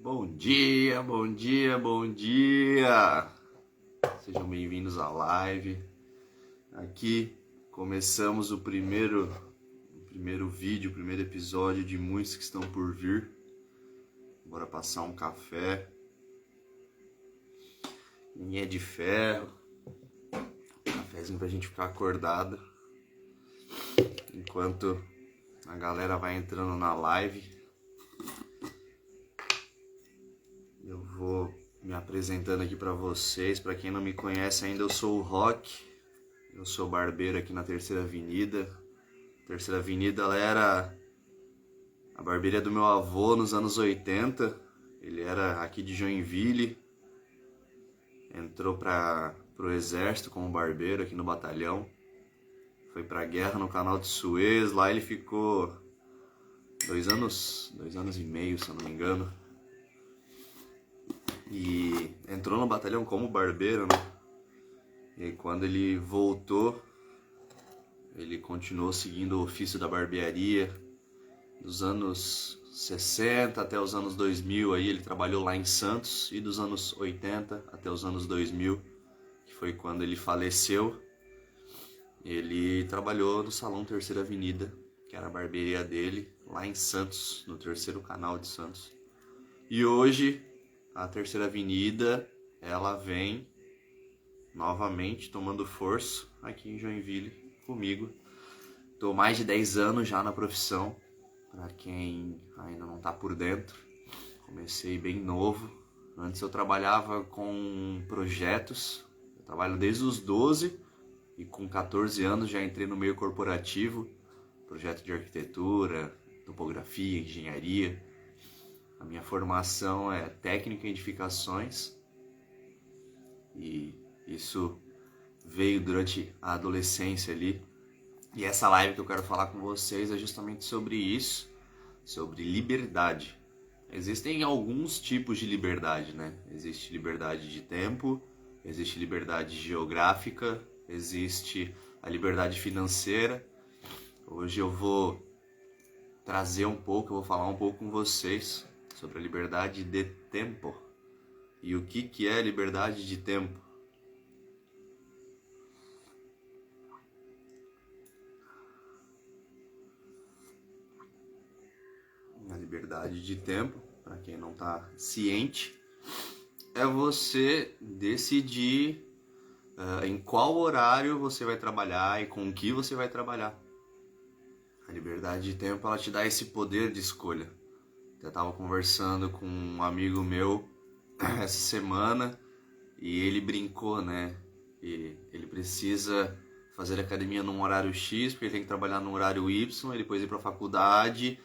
Bom dia, bom dia, bom dia! Sejam bem-vindos à live. Aqui começamos o primeiro vídeo, o primeiro episódio de muitos que estão por vir. Bora passar um café. Linha de ferro. Cafézinho pra gente ficar acordado. Enquanto a galera vai entrando na live, eu vou me apresentando aqui para vocês. Para quem não me conhece ainda, eu sou o Rock. Eu sou barbeiro aqui na Terceira Avenida. Terceira Avenida, ela era a barbearia do meu avô nos anos 80. Ele era aqui de Joinville. Entrou para o exército como barbeiro aqui no batalhão. Foi para a guerra no Canal de Suez. Lá ele ficou 2 anos e meio, se eu não me engano. E entrou no batalhão como barbeiro, né? E aí, quando ele voltou, ele continuou seguindo o ofício da barbearia. Dos anos 60 até os anos 2000, aí ele trabalhou lá em Santos. E dos anos 80 até os anos 2000, que foi quando ele faleceu, ele trabalhou no Salão Terceira Avenida, que era a barbearia dele, lá em Santos, no Terceiro Canal de Santos. E hoje a Terceira Avenida, ela vem novamente tomando força aqui em Joinville comigo. Estou mais de 10 anos já na profissão, para quem ainda não está por dentro. Comecei bem novo. Antes eu trabalhava com projetos. Eu trabalho desde os 12 e com 14 anos já entrei no meio corporativo. Projeto de arquitetura, topografia, engenharia. A minha formação é técnica em edificações e isso veio durante a adolescência ali. E essa live que eu quero falar com vocês é justamente sobre isso, sobre liberdade. Existem alguns tipos de liberdade, né? Existe liberdade de tempo, existe liberdade geográfica, existe a liberdade financeira. Hoje eu vou trazer um pouco, eu vou falar um pouco com vocês sobre a liberdade de tempo. E o que é liberdade de tempo? A liberdade de tempo, para quem não está ciente, é você decidir em qual horário você vai trabalhar e com o que você vai trabalhar. A liberdade de tempo, ela te dá esse poder de escolha. Eu estava conversando com um amigo meu essa semana e ele brincou, né? E ele precisa fazer academia num horário X, porque ele tem que trabalhar num horário Y, e depois ir para a faculdade.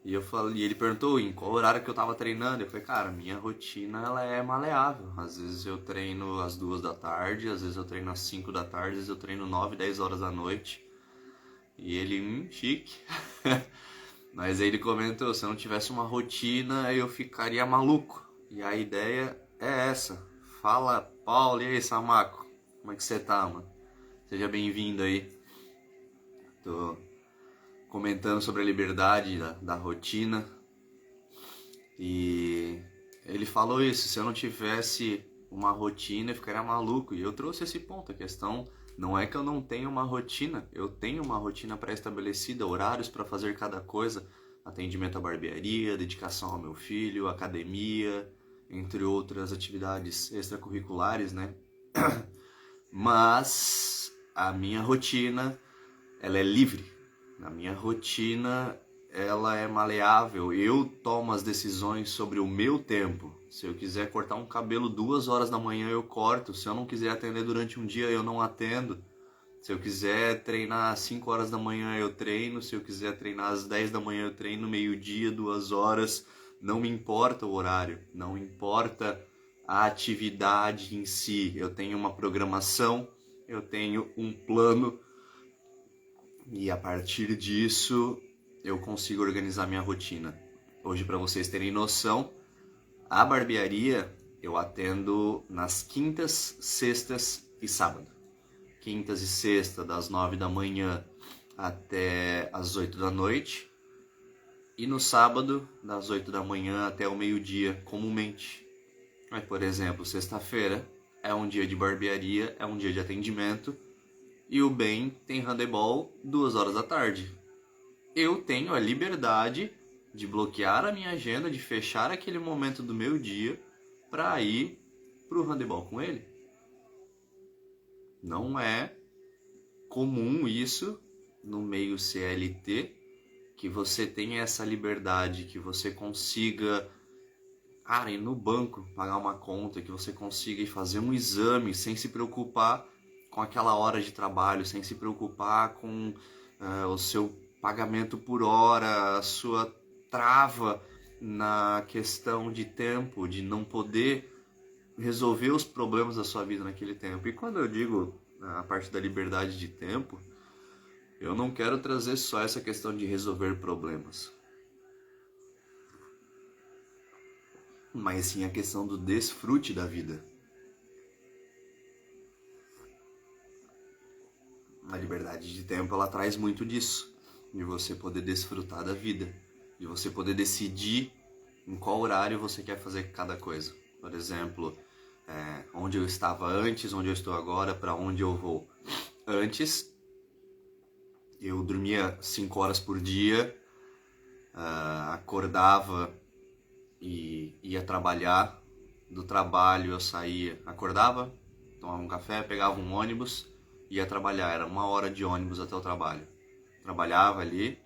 E ele perguntou em qual horário que eu tava treinando. Eu falei, cara, minha rotina ela é maleável. Às vezes eu treino às 2 da tarde, às vezes eu treino às 5 da tarde, às vezes eu treino 9, 10 horas da noite. E ele, chique. Mas aí ele comentou, se eu não tivesse uma rotina, eu ficaria maluco. E a ideia é essa. Fala, Paulo, e aí, Samaco? Como é que você tá, mano? Seja bem-vindo aí. Tô comentando sobre a liberdade da rotina. E ele falou isso, se eu não tivesse uma rotina, eu ficaria maluco. E eu trouxe esse ponto, a questão não é que eu não tenho uma rotina, eu tenho uma rotina pré-estabelecida, horários para fazer cada coisa, atendimento à barbearia, dedicação ao meu filho, academia, entre outras atividades extracurriculares, né? Mas a minha rotina, ela é livre. A minha rotina, ela é maleável. Eu tomo as decisões sobre o meu tempo. Se eu quiser cortar um cabelo 2 horas da manhã, eu corto. Se eu não quiser atender durante um dia, eu não atendo. Se eu quiser treinar às 5 horas da manhã, eu treino. Se eu quiser treinar às 10 da manhã, eu treino. Meio-dia, 2 horas. Não me importa o horário. Não importa a atividade em si. Eu tenho uma programação. Eu tenho um plano. E a partir disso, eu consigo organizar minha rotina. Hoje, para vocês terem noção, a barbearia eu atendo nas quintas, sextas e sábado. Quintas e sexta, das 9 da manhã até as 8 da noite. E no sábado, das 8 da manhã até o meio-dia, comumente. Mas, por exemplo, sexta-feira é um dia de barbearia, é um dia de atendimento, e o Ben tem handebol 2 horas da tarde. Eu tenho a liberdade de bloquear a minha agenda, de fechar aquele momento do meu dia para ir pro handebol com ele. Não é comum isso no meio CLT, que você tenha essa liberdade, que você consiga, ir no banco, pagar uma conta, que você consiga ir fazer um exame sem se preocupar com aquela hora de trabalho, sem se preocupar com o seu pagamento por hora, a sua trava na questão de tempo, de não poder resolver os problemas da sua vida naquele tempo. E quando eu digo a parte da liberdade de tempo, eu não quero trazer só essa questão de resolver problemas, mas sim a questão do desfrute da vida. A liberdade de tempo, ela traz muito disso, de você poder desfrutar da vida, de você poder decidir em qual horário você quer fazer cada coisa. Por exemplo, onde eu estava antes, onde eu estou agora, para onde eu vou. Antes, eu dormia 5 horas por dia, acordava e ia trabalhar. Do trabalho eu saía, acordava, tomava um café, pegava um ônibus, ia trabalhar. Era 1 hora de ônibus até o trabalho. Trabalhava ali,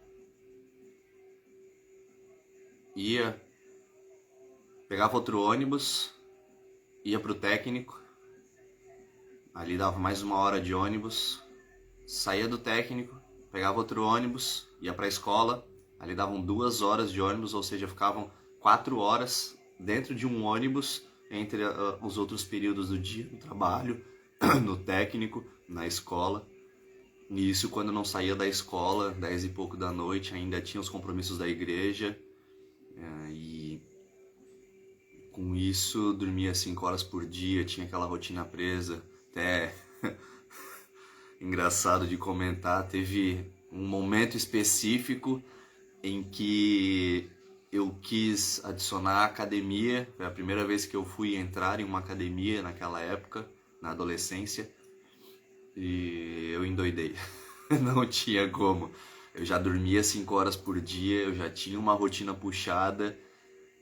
ia, pegava outro ônibus, ia pro técnico, ali dava mais 1 hora de ônibus, saía do técnico, pegava outro ônibus, ia pra escola, ali davam 2 horas de ônibus, ou seja, ficavam 4 horas dentro de um ônibus entre os outros períodos do dia, no trabalho, no técnico, na escola. E isso quando não saía da escola, 10 e pouco da noite, ainda tinha os compromissos da igreja, e com isso dormia 5 horas por dia, tinha aquela rotina presa. Até engraçado de comentar, teve um momento específico em que eu quis adicionar a academia. Foi a primeira vez que eu fui entrar em uma academia naquela época, na adolescência, e eu endoidei. Não tinha como. Eu já dormia 5 horas por dia, eu já tinha uma rotina puxada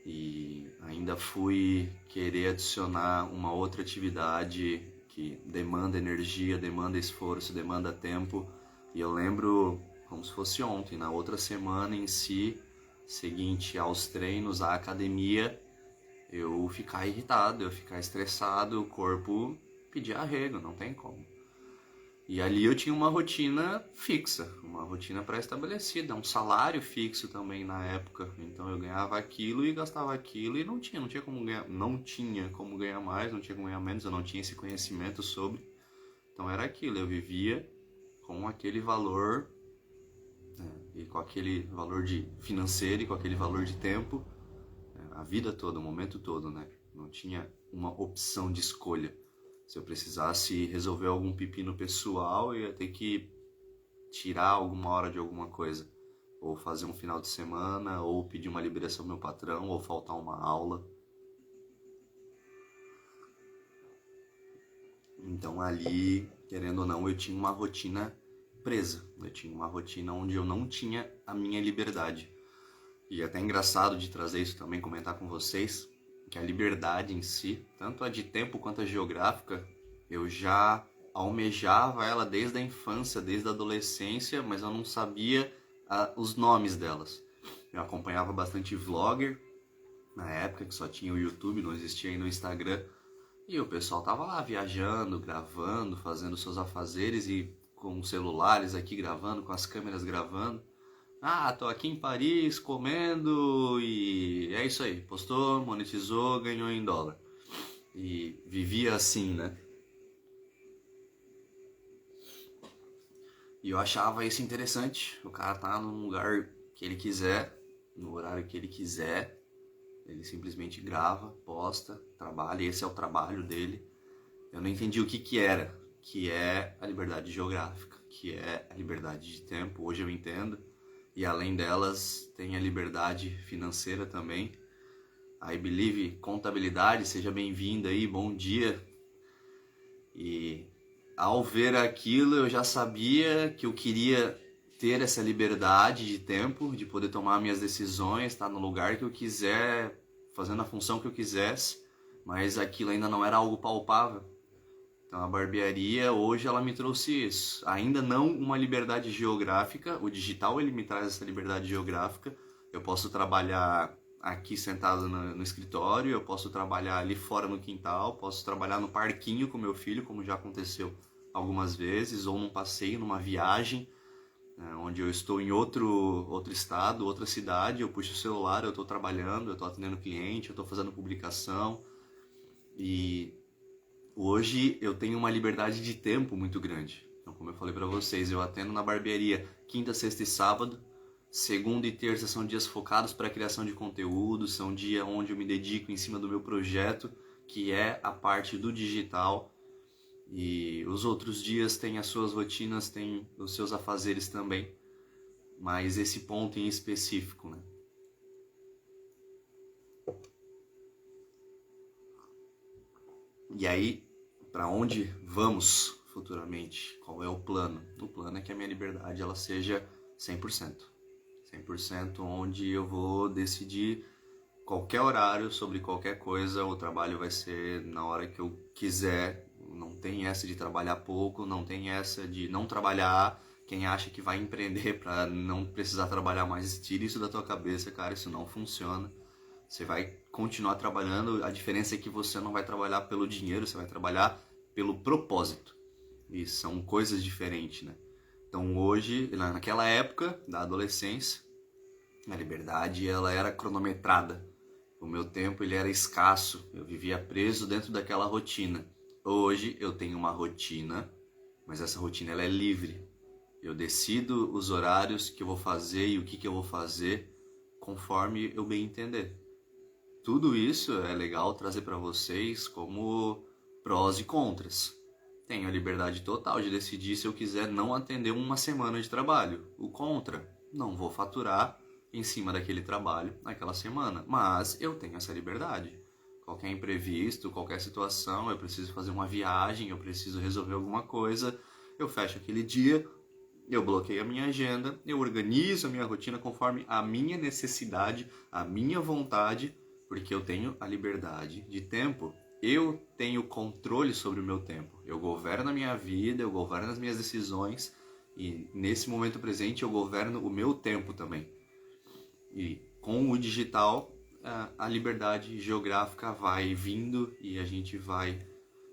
e ainda fui querer adicionar uma outra atividade que demanda energia, demanda esforço, demanda tempo. E eu lembro como se fosse ontem, na outra semana em si, seguinte aos treinos, à academia, eu ficar irritado, eu ficar estressado, o corpo pedir arrego, não tem como. E ali eu tinha uma rotina fixa, uma rotina pré-estabelecida, um salário fixo também na época. Então eu ganhava aquilo e gastava aquilo e não tinha como ganhar, não tinha como ganhar mais, não tinha como ganhar menos, eu não tinha esse conhecimento sobre. Então era aquilo, eu vivia com aquele valor, e com aquele valor de financeiro e com aquele valor de tempo, a vida toda, o momento todo, né? Não tinha uma opção de escolha. Se eu precisasse resolver algum pepino pessoal, eu ia ter que tirar alguma hora de alguma coisa. Ou fazer um final de semana, ou pedir uma liberação ao meu patrão, ou faltar uma aula. Então ali, querendo ou não, eu tinha uma rotina presa. Eu tinha uma rotina onde eu não tinha a minha liberdade. E é até engraçado de trazer isso também, comentar com vocês, que a liberdade em si, tanto a de tempo quanto a geográfica, eu já almejava ela desde a infância, desde a adolescência, mas eu não sabia os nomes delas. Eu acompanhava bastante vlogger, na época que só tinha o YouTube, não existia ainda o Instagram, e o pessoal tava lá viajando, gravando, fazendo seus afazeres e com os celulares aqui gravando, com as câmeras gravando. Tô aqui em Paris comendo e é isso aí. Postou, monetizou, ganhou em dólar. E vivia assim, né? E eu achava isso interessante. O cara tá num lugar que ele quiser, no horário que ele quiser. Ele simplesmente grava, posta, trabalha. Esse é o trabalho dele. Eu não entendi o que era. Que é a liberdade geográfica. Que é a liberdade de tempo. Hoje eu entendo. E além delas, tem a liberdade financeira também. I Believe Contabilidade, seja bem-vinda aí, bom dia. E ao ver aquilo, eu já sabia que eu queria ter essa liberdade de tempo, de poder tomar minhas decisões, estar no lugar que eu quiser, fazendo a função que eu quisesse, mas aquilo ainda não era algo palpável. Então a barbearia hoje ela me trouxe isso. Ainda não uma liberdade geográfica, o digital ele me traz essa liberdade geográfica. Eu posso trabalhar aqui sentado no escritório, eu posso trabalhar ali fora no quintal, posso trabalhar no parquinho com meu filho, como já aconteceu algumas vezes, ou num passeio, numa viagem, onde eu estou em outro estado, outra cidade, eu puxo o celular, eu estou trabalhando, eu estou atendendo cliente, eu estou fazendo publicação. E hoje eu tenho uma liberdade de tempo muito grande. Então, como eu falei para vocês, eu atendo na barbearia quinta, sexta e sábado. Segunda e terça são dias focados para a criação de conteúdo, são dias onde eu me dedico em cima do meu projeto, que é a parte do digital. E os outros dias têm as suas rotinas, têm os seus afazeres também. Mas esse ponto em específico, né? E aí, para onde vamos futuramente? Qual é o plano? O plano é que a minha liberdade ela seja 100%. 100% onde eu vou decidir qualquer horário sobre qualquer coisa, o trabalho vai ser na hora que eu quiser. Não tem essa de trabalhar pouco, não tem essa de não trabalhar. Quem acha que vai empreender para não precisar trabalhar mais, tira isso da tua cabeça, cara, isso não funciona. Você vai continuar trabalhando, a diferença é que você não vai trabalhar pelo dinheiro, você vai trabalhar pelo propósito. E são coisas diferentes, né? Então hoje, naquela época da adolescência, a liberdade ela era cronometrada. O meu tempo ele era escasso, eu vivia preso dentro daquela rotina. Hoje eu tenho uma rotina, mas essa rotina ela é livre. Eu decido os horários que eu vou fazer e o que eu vou fazer conforme eu bem entender. Tudo isso é legal trazer para vocês como prós e contras. Tenho a liberdade total de decidir se eu quiser não atender uma semana de trabalho. O contra, não vou faturar em cima daquele trabalho naquela semana. Mas eu tenho essa liberdade. Qualquer imprevisto, qualquer situação, eu preciso fazer uma viagem, eu preciso resolver alguma coisa, eu fecho aquele dia, eu bloqueio a minha agenda, eu organizo a minha rotina conforme a minha necessidade, a minha vontade, porque eu tenho a liberdade de tempo. Eu tenho controle sobre o meu tempo. Eu governo a minha vida, eu governo as minhas decisões e nesse momento presente eu governo o meu tempo também. E com o digital, a liberdade geográfica vai vindo e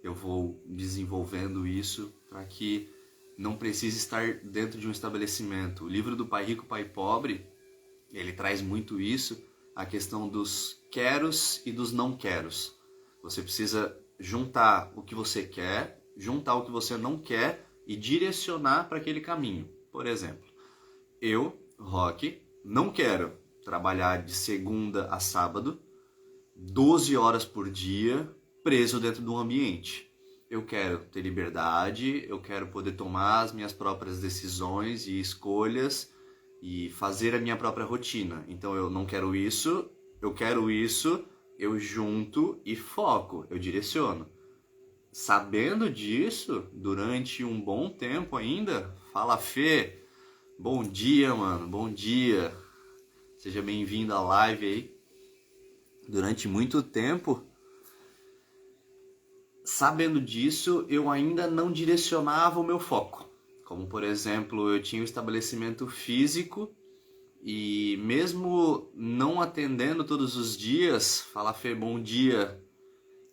eu vou desenvolvendo isso para que não precise estar dentro de um estabelecimento. O livro do Pai Rico, Pai Pobre, ele traz muito isso, a questão dos queros e dos não queros. Você precisa juntar o que você quer, juntar o que você não quer e direcionar para aquele caminho. Por exemplo, eu, Roque, não quero trabalhar de segunda a sábado, 12 horas por dia, preso dentro de um ambiente. Eu quero ter liberdade, eu quero poder tomar as minhas próprias decisões e escolhas e fazer a minha própria rotina. Então eu não quero isso, eu quero isso, eu junto e foco, eu direciono. Sabendo disso, durante um bom tempo ainda, fala Fê, bom dia, mano, bom dia. Seja bem-vindo à live aí. Durante muito tempo, sabendo disso, eu ainda não direcionava o meu foco. Como, por exemplo, eu tinha um estabelecimento físico e mesmo não atendendo todos os dias, fala Fê, bom dia,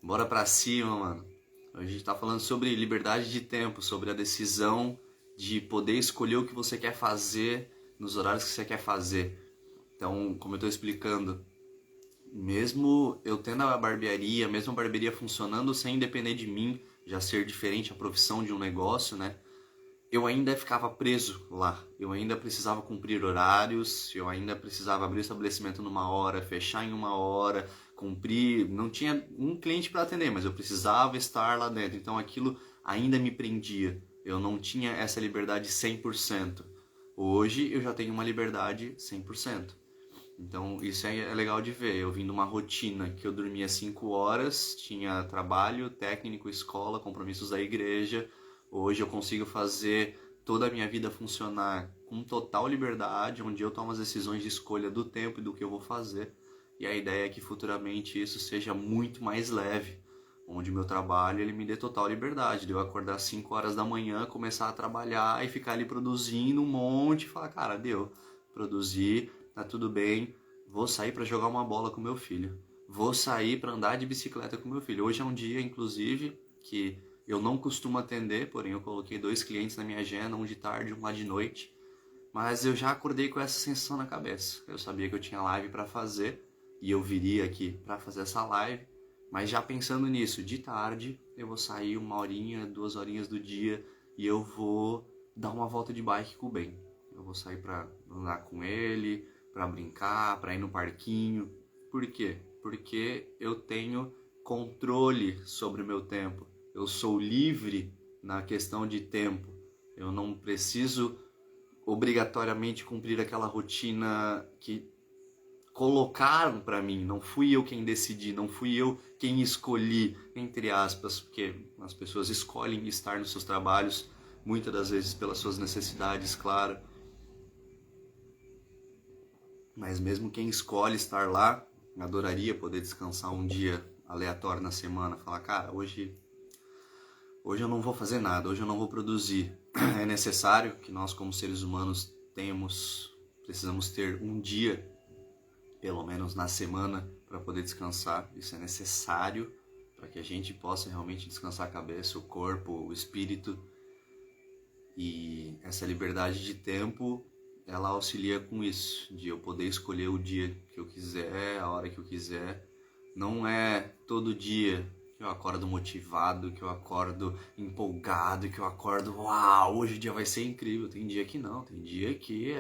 bora pra cima, mano. A gente tá falando sobre liberdade de tempo, sobre a decisão de poder escolher o que você quer fazer nos horários que você quer fazer. Então, como eu tô explicando, mesmo eu tendo a barbearia, mesmo a barbearia funcionando sem depender de mim, já ser diferente a profissão de um negócio, né? Eu ainda ficava preso lá, eu ainda precisava cumprir horários, eu ainda precisava abrir o estabelecimento numa hora, fechar em uma hora, cumprir, não tinha um cliente para atender, mas eu precisava estar lá dentro, então aquilo ainda me prendia, eu não tinha essa liberdade 100%. Hoje eu já tenho uma liberdade 100%. Então isso é legal de ver. Eu vim de uma rotina que eu dormia 5 horas, tinha trabalho, técnico, escola, compromissos da igreja. Hoje eu consigo fazer toda a minha vida funcionar com total liberdade, onde eu tomo as decisões de escolha do tempo e do que eu vou fazer. E a ideia é que futuramente isso seja muito mais leve, onde o meu trabalho ele me dê total liberdade, de eu acordar às 5 horas da manhã, começar a trabalhar e ficar ali produzindo um monte e falar, cara, deu, produzir, tá tudo bem, vou sair para jogar uma bola com meu filho, vou sair para andar de bicicleta com meu filho. Hoje é um dia, inclusive, que eu não costumo atender, porém eu coloquei 2 clientes na minha agenda, um de tarde e um lá de noite, mas eu já acordei com essa sensação na cabeça. Eu sabia que eu tinha live para fazer e eu viria aqui para fazer essa live, mas já pensando nisso, de tarde eu vou sair 1 horinha, 2 horinhas do dia e eu vou dar uma volta de bike com o Ben. Eu vou sair para andar com ele, para brincar, para ir no parquinho. Por quê? Porque eu tenho controle sobre o meu tempo. Eu sou livre na questão de tempo. Eu não preciso obrigatoriamente cumprir aquela rotina que colocaram para mim. Não fui eu quem decidi, não fui eu quem escolhi, entre aspas, porque as pessoas escolhem estar nos seus trabalhos, muitas das vezes pelas suas necessidades, claro. Mas mesmo quem escolhe estar lá, adoraria poder descansar um dia aleatório na semana, falar, cara, hoje eu não vou fazer nada, hoje eu não vou produzir. É necessário que nós como seres humanos precisamos ter um dia, pelo menos na semana, para poder descansar. Isso é necessário para que a gente possa realmente descansar a cabeça, o corpo, o espírito. E essa liberdade de tempo, ela auxilia com isso, de eu poder escolher o dia que eu quiser, a hora que eu quiser. Não é todo dia que eu acordo motivado, que eu acordo empolgado, que eu acordo, uau, hoje o dia vai ser incrível. Tem dia que não, tem dia que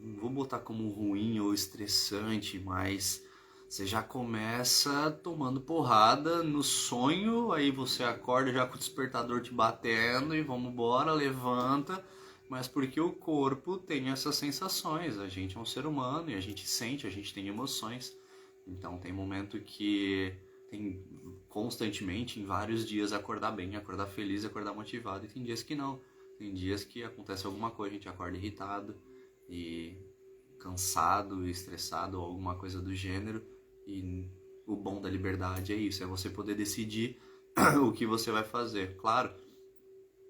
não vou botar como ruim ou estressante, mas você já começa tomando porrada no sonho, aí você acorda já com o despertador te batendo e vamos embora, levanta. Mas porque o corpo tem essas sensações, a gente é um ser humano e a gente sente, a gente tem emoções. Então tem momento que tem constantemente, em vários dias, acordar bem, acordar feliz, acordar motivado, e tem dias que não. Tem dias que acontece alguma coisa, a gente acorda irritado e cansado, estressado ou alguma coisa do gênero. E o bom da liberdade é isso, é você poder decidir o que você vai fazer. Claro,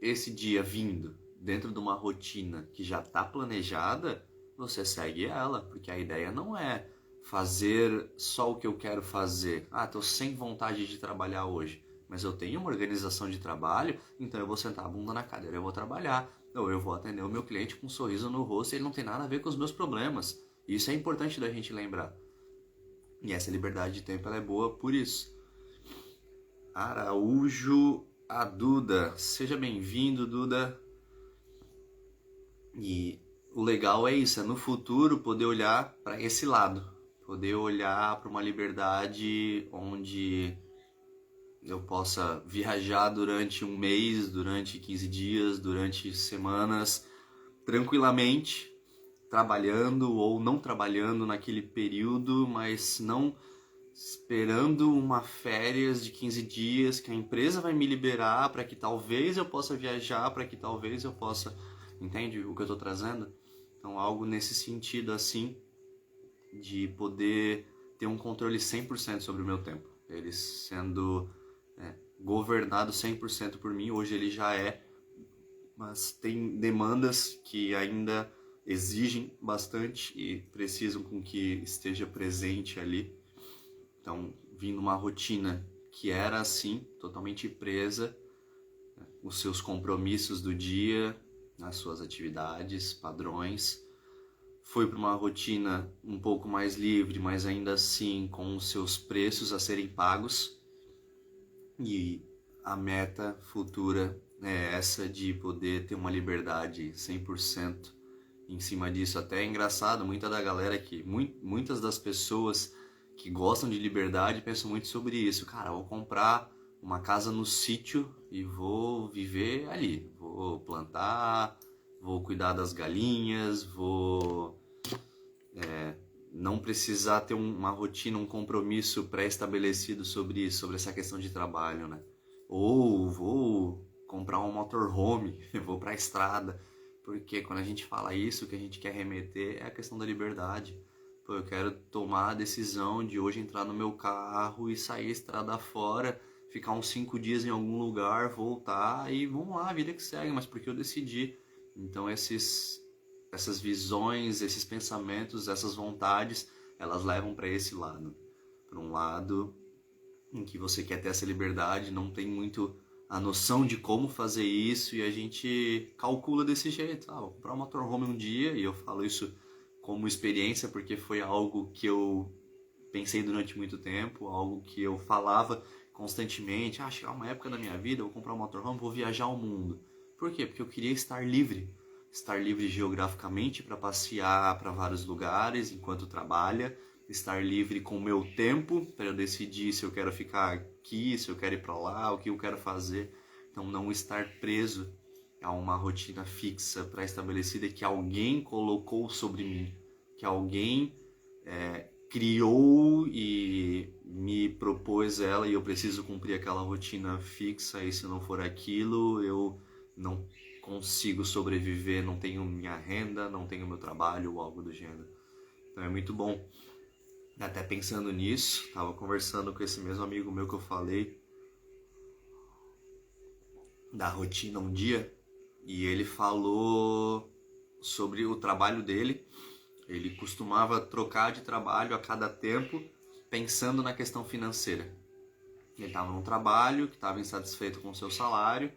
esse dia vindo dentro de uma rotina que já está planejada, você segue ela, porque a ideia não é fazer só o que eu quero fazer. Tô sem vontade de trabalhar hoje, mas eu tenho uma organização de trabalho, então eu vou sentar a bunda na cadeira, eu vou trabalhar, ou eu vou atender o meu cliente com um sorriso no rosto, e ele não tem nada a ver com os meus problemas. Isso é importante da gente lembrar. E essa liberdade de tempo ela é boa por isso. Araújo, a Duda. Seja bem-vindo, Duda. E o legal é isso, é no futuro poder olhar para esse lado, poder olhar para uma liberdade onde eu possa viajar durante um mês, durante 15 dias, durante semanas, tranquilamente, trabalhando ou não trabalhando naquele período, mas não esperando uma férias de 15 dias que a empresa vai me liberar para que talvez eu possa viajar, para que talvez eu possa... Entende o que eu estou trazendo? Então, algo nesse sentido, assim, de poder ter um controle 100% sobre o meu tempo. Ele sendo governado 100% por mim, hoje ele já é, mas tem demandas que ainda exigem bastante e precisam com que esteja presente ali. Então, vindo uma rotina que era assim, totalmente presa, os seus compromissos do dia, as suas atividades, padrões. Fui para uma rotina um pouco mais livre, mas ainda assim com os seus preços a serem pagos. E a meta futura é essa de poder ter uma liberdade 100% em cima disso. Até é engraçado, muitas das pessoas que gostam de liberdade pensam muito sobre isso. Cara, vou comprar uma casa no sítio e vou viver ali. Vou plantar, vou cuidar das galinhas, vou não precisar ter uma rotina, um compromisso pré-estabelecido sobre isso, sobre essa questão de trabalho, né? Ou vou comprar um motorhome, vou para a estrada, porque quando a gente fala isso, o que a gente quer remeter é a questão da liberdade. Pô, eu quero tomar a decisão de hoje entrar no meu carro e sair a estrada fora, ficar uns 5 dias em algum lugar, voltar e vamos lá, a vida que segue, mas porque eu decidi. Então essas visões, esses pensamentos, essas vontades, elas levam para esse lado. Para um lado em que você quer ter essa liberdade, não tem muito a noção de como fazer isso e a gente calcula desse jeito. Vou comprar um motorhome um dia, e eu falo isso como experiência porque foi algo que eu pensei durante muito tempo, algo que eu falava constantemente. Chegar uma época da minha vida, eu vou comprar um motorhome, vou viajar ao mundo. Por quê? Porque eu queria estar livre geograficamente para passear para vários lugares enquanto trabalha, estar livre com o meu tempo para eu decidir se eu quero ficar aqui, se eu quero ir para lá, o que eu quero fazer. Então não estar preso a uma rotina fixa, pré-estabelecida que alguém colocou sobre mim, que alguém criou e me propôs ela e eu preciso cumprir aquela rotina fixa, e se não for aquilo eu não consigo sobreviver, não tenho minha renda, não tenho meu trabalho ou algo do gênero. Então é muito bom. Até pensando nisso, estava conversando com esse mesmo amigo meu que eu falei da rotina um dia, e ele falou sobre o trabalho dele. Ele costumava trocar de trabalho a cada tempo, pensando na questão financeira. Ele estava num trabalho que estava insatisfeito com o seu salário,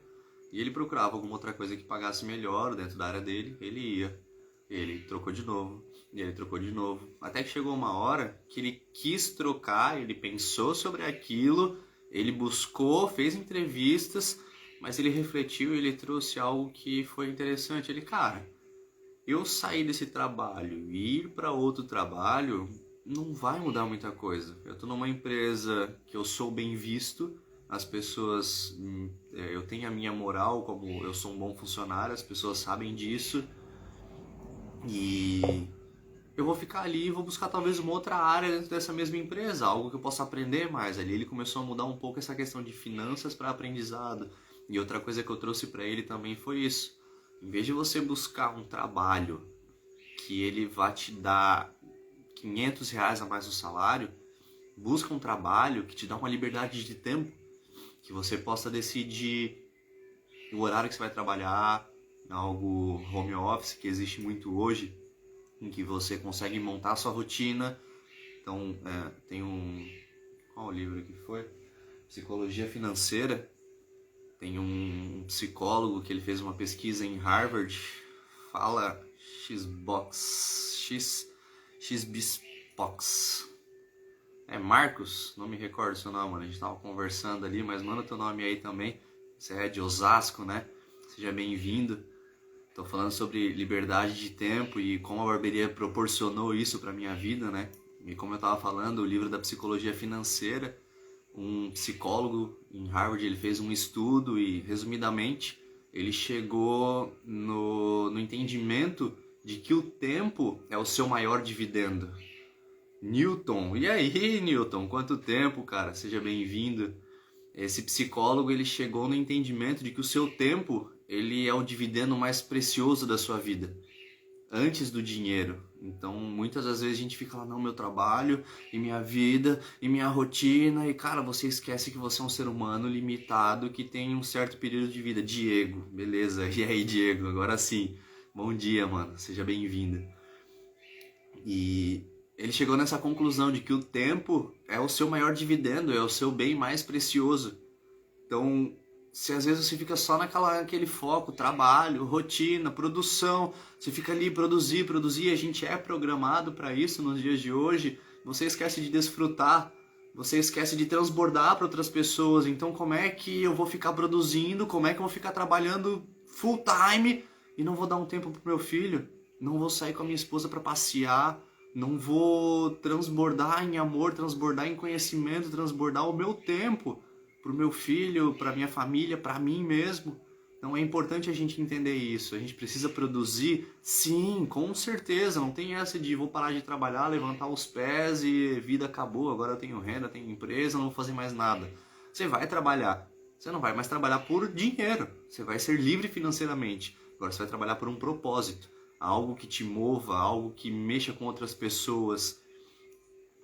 e ele procurava alguma outra coisa que pagasse melhor dentro da área dele. Ele ia, ele trocou de novo, e ele trocou de novo. Até que chegou uma hora que ele quis trocar, ele pensou sobre aquilo, ele buscou, fez entrevistas, mas ele refletiu e ele trouxe algo que foi interessante. Ele, cara, eu sair desse trabalho e ir para outro trabalho não vai mudar muita coisa. Eu estou numa empresa que eu sou bem visto, as pessoas, eu tenho a minha moral, como eu sou um bom funcionário, as pessoas sabem disso, e eu vou ficar ali e vou buscar talvez uma outra área dentro dessa mesma empresa, algo que eu possa aprender mais. Ali ele começou a mudar um pouco essa questão de finanças para aprendizado. E outra coisa que eu trouxe para ele também foi isso. Em vez de você buscar um trabalho que ele vai te dar R$500 a mais no salário, busca um trabalho que te dá uma liberdade de tempo, que você possa decidir o horário que você vai trabalhar, algo home office, que existe muito hoje, em que você consegue montar a sua rotina. Então, tem qual livro que foi? Psicologia Financeira. Tem um psicólogo que ele fez uma pesquisa em Harvard, fala Xbox. Marcos, não me recordo seu nome, mano. A gente tava conversando ali, mas manda teu nome aí também. Você é de Osasco, né? Seja bem-vindo. Tô falando sobre liberdade de tempo e como a barbearia proporcionou isso pra minha vida, né? E como eu tava falando, o livro da Psicologia Financeira, um psicólogo em Harvard, ele fez um estudo e, resumidamente, ele chegou no entendimento de que o tempo é o seu maior dividendo. Newton, e aí, Newton, quanto tempo, cara? Seja bem-vindo. Esse psicólogo, ele chegou no entendimento de que o seu tempo, ele é o dividendo mais precioso da sua vida, antes do dinheiro. Então, muitas das vezes a gente fica lá, não, meu trabalho, e minha vida, e minha rotina, e cara, você esquece que você é um ser humano limitado, que tem um certo período de vida. Diego, beleza? E aí, Diego? Agora sim. Bom dia, mano. Seja bem-vindo. E ele chegou nessa conclusão de que o tempo é o seu maior dividendo, é o seu bem mais precioso. Então, se às vezes você fica só naquele foco, trabalho, rotina, produção, você fica ali produzir, a gente é programado para isso nos dias de hoje, você esquece de desfrutar, você esquece de transbordar para outras pessoas. Então como é que eu vou ficar produzindo, como é que eu vou ficar trabalhando full time e não vou dar um tempo pro meu filho, não vou sair com a minha esposa para passear, não vou transbordar em amor, transbordar em conhecimento, transbordar o meu tempo pro meu filho, pra minha família, pra mim mesmo. Então é importante a gente entender isso. A gente precisa produzir, sim, com certeza. Não tem essa de vou parar de trabalhar, levantar os pés e vida acabou, agora eu tenho renda, tenho empresa, não vou fazer mais nada. Você vai trabalhar. Você não vai mais trabalhar por dinheiro. Você vai ser livre financeiramente. Agora você vai trabalhar por um propósito. Algo que te mova, algo que mexa com outras pessoas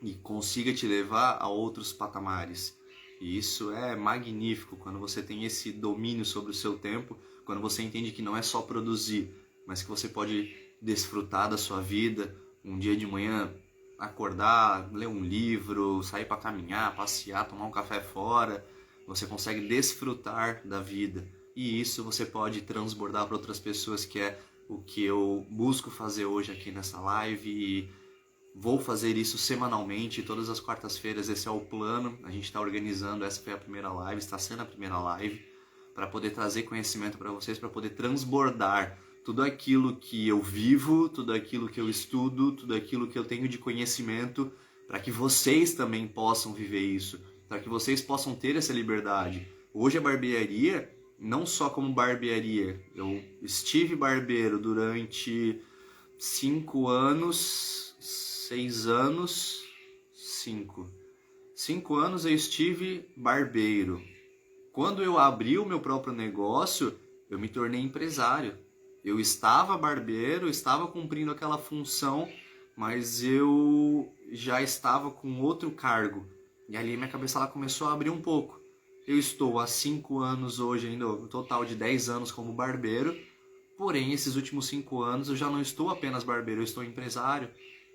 e consiga te levar a outros patamares. E isso é magnífico quando você tem esse domínio sobre o seu tempo, quando você entende que não é só produzir, mas que você pode desfrutar da sua vida, um dia de manhã acordar, ler um livro, sair para caminhar, passear, tomar um café fora, você consegue desfrutar da vida. E isso você pode transbordar para outras pessoas, que é o que eu busco fazer hoje aqui nessa live, e vou fazer isso semanalmente, todas as quartas-feiras. Esse é o plano, a gente está organizando, essa foi a primeira live, está sendo a primeira live, para poder trazer conhecimento para vocês, para poder transbordar tudo aquilo que eu vivo, tudo aquilo que eu estudo, tudo aquilo que eu tenho de conhecimento, para que vocês também possam viver isso, para que vocês possam ter essa liberdade. Hoje a barbearia, não só como barbearia, eu estive barbeiro durante 5 anos, 6 anos, 5 anos eu estive barbeiro. Quando eu abri o meu próprio negócio, eu me tornei empresário. Eu estava barbeiro, estava cumprindo aquela função, mas eu já estava com outro cargo. E ali minha cabeça ela começou a abrir um pouco. Eu estou há 5 anos hoje, ainda um total de 10 anos como barbeiro. Porém, esses últimos 5 anos eu já não estou apenas barbeiro, eu estou empresário.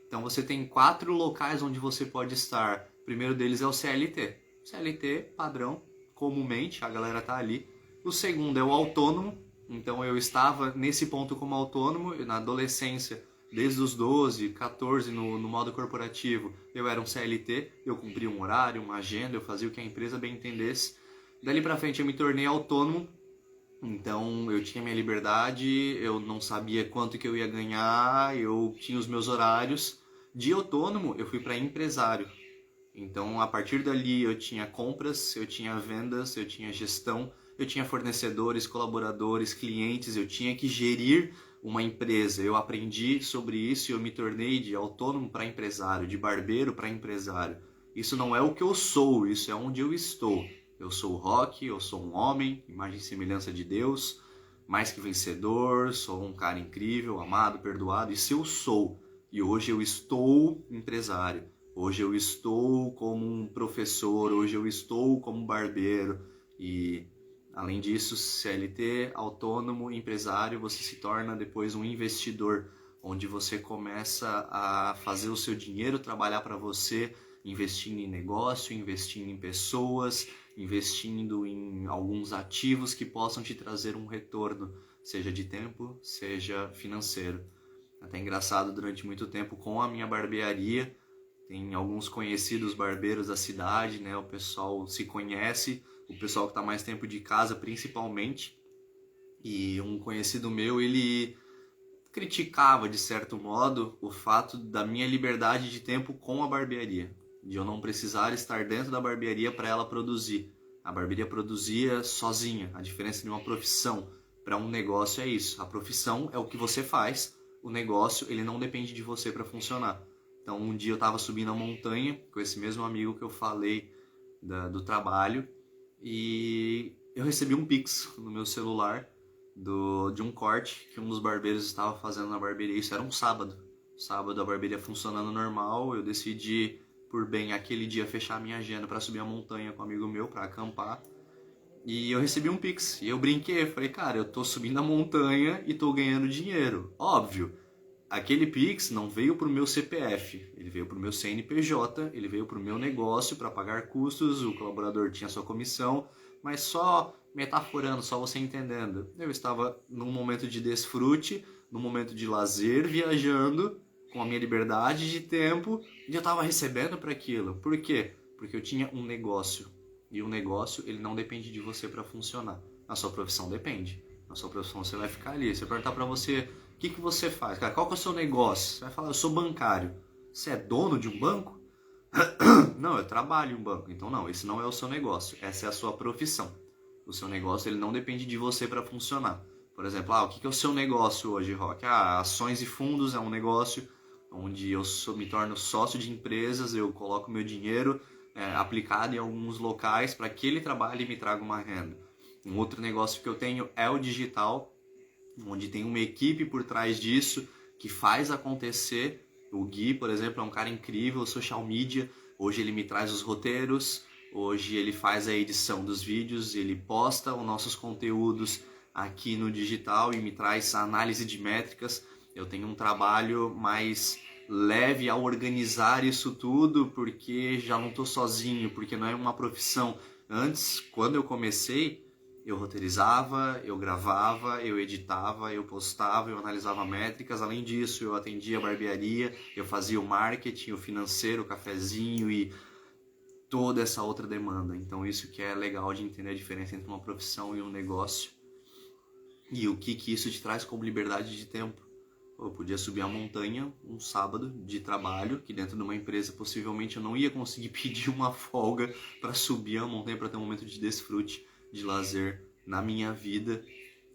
Então você tem 4 locais onde você pode estar. O primeiro deles é o CLT. CLT, padrão, comumente, a galera tá ali. O segundo é o autônomo. Então eu estava nesse ponto como autônomo, na adolescência, desde os 12, 14 no modo corporativo, eu era um CLT, eu cumpria um horário, uma agenda, eu fazia o que a empresa bem entendesse. Dali pra frente eu me tornei autônomo, então eu tinha minha liberdade, eu não sabia quanto que eu ia ganhar, eu tinha os meus horários. De autônomo eu fui para empresário. Então a partir dali eu tinha compras, eu tinha vendas, eu tinha gestão, eu tinha fornecedores, colaboradores, clientes, eu tinha que gerir uma empresa. Eu aprendi sobre isso e eu me tornei de autônomo para empresário, de barbeiro para empresário. Isso não é o que eu sou, isso é onde eu estou. Eu sou o Rock, eu sou um homem, imagem e semelhança de Deus, mais que vencedor, sou um cara incrível, amado, perdoado, isso eu sou. E hoje eu estou empresário, hoje eu estou como um professor, hoje eu estou como barbeiro. E além disso, CLT, autônomo, empresário, você se torna depois um investidor, onde você começa a fazer o seu dinheiro trabalhar para você, investindo em negócio, investindo em pessoas, investindo em alguns ativos que possam te trazer um retorno, seja de tempo, seja financeiro. Até engraçado, durante muito tempo com a minha barbearia, tem alguns conhecidos barbeiros da cidade, né? O pessoal se conhece, o pessoal que está mais tempo de casa principalmente. E um conhecido meu, ele criticava de certo modo o fato da minha liberdade de tempo com a barbearia, de eu não precisar estar dentro da barbearia para ela produzir. A barbearia produzia sozinha. A diferença de uma profissão para um negócio é isso. A profissão é o que você faz, o negócio ele não depende de você para funcionar. Então um dia eu estava subindo a montanha com esse mesmo amigo que eu falei do trabalho e eu recebi um Pix no meu celular de um corte que um dos barbeiros estava fazendo na barbearia. Isso era um sábado. Sábado a barbearia funcionando normal, eu decidi por bem aquele dia fechar a minha agenda para subir a montanha com um amigo meu para acampar. E eu recebi um Pix. E eu brinquei, falei, cara, eu tô subindo a montanha e tô ganhando dinheiro. Óbvio, aquele Pix não veio pro meu CPF, ele veio pro meu CNPJ, ele veio pro meu negócio para pagar custos, o colaborador tinha sua comissão, mas só metaforando, só você entendendo. Eu estava num momento de desfrute, num momento de lazer, viajando, com a minha liberdade de tempo, e eu estava recebendo para aquilo. Por quê? Porque eu tinha um negócio. E o negócio, ele não depende de você para funcionar. Na sua profissão depende. Na sua profissão você vai ficar ali. Se eu perguntar para você, o que você faz? Cara, qual que é o seu negócio? Você vai falar, eu sou bancário. Você é dono de um banco? Não, eu trabalho em um banco. Então não, esse não é o seu negócio. Essa é a sua profissão. O seu negócio ele não depende de você para funcionar. Por exemplo, o que é o seu negócio hoje, Rock? Ações e fundos é um negócio onde eu me torno sócio de empresas, eu coloco meu dinheiro aplicado em alguns locais para que ele trabalhe e me traga uma renda. Um outro negócio que eu tenho é o digital, onde tem uma equipe por trás disso que faz acontecer. O Gui, por exemplo, é um cara incrível, social media. Hoje ele me traz os roteiros, hoje ele faz a edição dos vídeos, ele posta os nossos conteúdos aqui no digital e me traz a análise de métricas. Eu tenho um trabalho mais leve ao organizar isso tudo, porque já não estou sozinho, porque não é uma profissão. Antes, quando eu comecei, eu roteirizava, eu gravava, eu editava, eu postava, eu analisava métricas. Além disso, eu atendia a barbearia, eu fazia o marketing, o financeiro, o cafezinho e toda essa outra demanda. Então isso que é legal de entender a diferença entre uma profissão e um negócio. E o que isso te traz como liberdade de tempo. Eu podia subir a montanha um sábado de trabalho, que dentro de uma empresa possivelmente eu não ia conseguir pedir uma folga para subir a montanha, para ter um momento de desfrute, de lazer na minha vida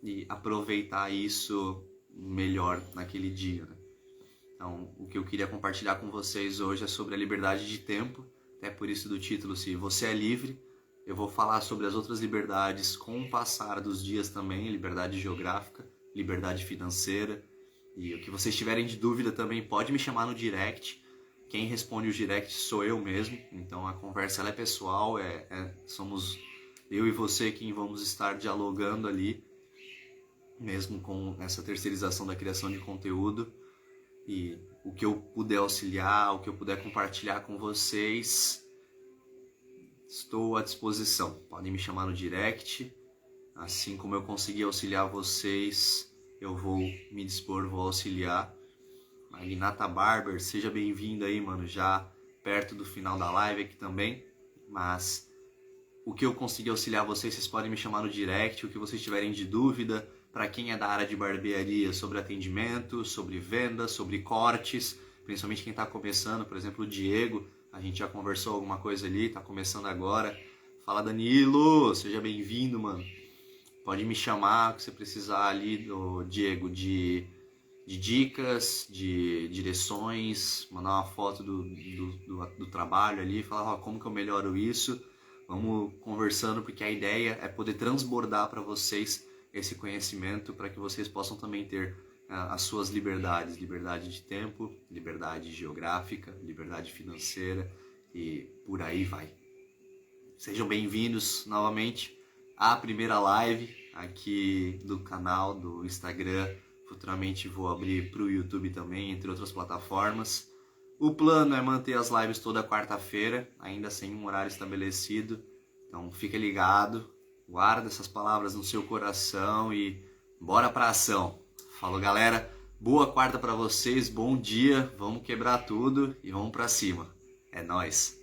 e aproveitar isso melhor naquele dia, né? Então, o que eu queria compartilhar com vocês hoje é sobre a liberdade de tempo, até por isso do título, se você é livre. Eu vou falar sobre as outras liberdades com o passar dos dias também, liberdade geográfica, liberdade financeira. E o que vocês tiverem de dúvida também pode me chamar no direct. Quem responde o direct sou eu mesmo, então a conversa ela é pessoal, somos eu e você quem vamos estar dialogando ali, mesmo com essa terceirização da criação de conteúdo. E o que eu puder auxiliar, o que eu puder compartilhar com vocês, estou à disposição. Podem me chamar no direct, assim como eu conseguir auxiliar vocês, eu vou me dispor, vou auxiliar. Magnata Barber, seja bem-vindo aí, mano, já perto do final da live aqui também. Mas o que eu conseguir auxiliar vocês podem me chamar no direct, o que vocês tiverem de dúvida, para quem é da área de barbearia, sobre atendimento, sobre venda, sobre cortes, principalmente quem está começando, por exemplo, o Diego, a gente já conversou alguma coisa ali, está começando agora. Fala, Danilo, seja bem-vindo, mano. Pode me chamar, que você precisar ali, do Diego, de dicas, de direções, mandar uma foto do trabalho ali, falar como que eu melhoro isso. Vamos conversando, porque a ideia é poder transbordar para vocês esse conhecimento, para que vocês possam também ter as suas liberdades, liberdade de tempo, liberdade geográfica, liberdade financeira e por aí vai. Sejam bem-vindos novamente à primeira live aqui do canal, do Instagram. Futuramente vou abrir para o YouTube também, entre outras plataformas. O plano é manter as lives toda quarta-feira, ainda sem um horário estabelecido. Então fica ligado, guarda essas palavras no seu coração e bora pra ação. Falou, galera, boa quarta para vocês, bom dia, vamos quebrar tudo e vamos pra cima. É nóis!